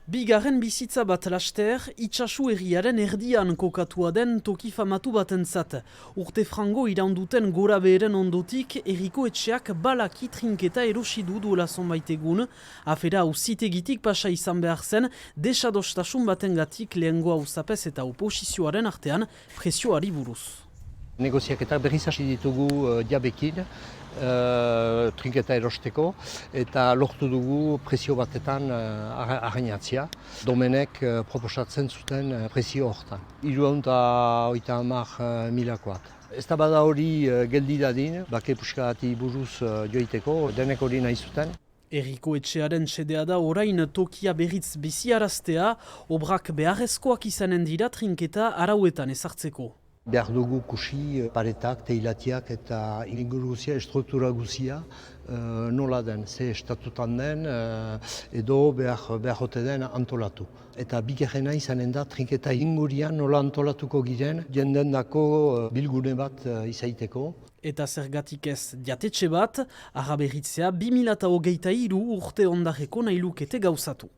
Bigarren bizitza bat laster, itsasu herriaren erdian kokatua den toki famatu batentzat. Urte frango iraunduten gora beheren ondotik, herriko etxeak balaki trinketa erosi du duela zonbait egun. Afera auzitegitik pasa izan behar zen, desadostasun batengatik lehengo auzapez eta oposizioaren artean presioari buruz. Negoziaketak berriz hasi ditugu jabekin, trinketa erosteko, eta lortu dugu presio batetan arrainatzea. Domenek proposatzen zuten presio hortan. 330.000 Ez da bada hori geldi dadin, bake puskati buruz joiteko, denek hori nahi zuten. Herriko etxearen sedea da orain tokia berriz biziaraztea, obrak beharrezkoak izanen dira trinketa arauetan ezartzeko. Behar dugu kusi paretak, teilatiak eta inguru guzia, estruktura guzia nola den, ze estatutan den edo behar hote den antolatu. Eta bigarrena izanen da trinketa ingurian nola antolatuko giren jendendako bilgune bat izaiteko. Eta zergatik ez jatetxe bat, araberritzea 2023 urte ondarreko nahi lukete gauzatu.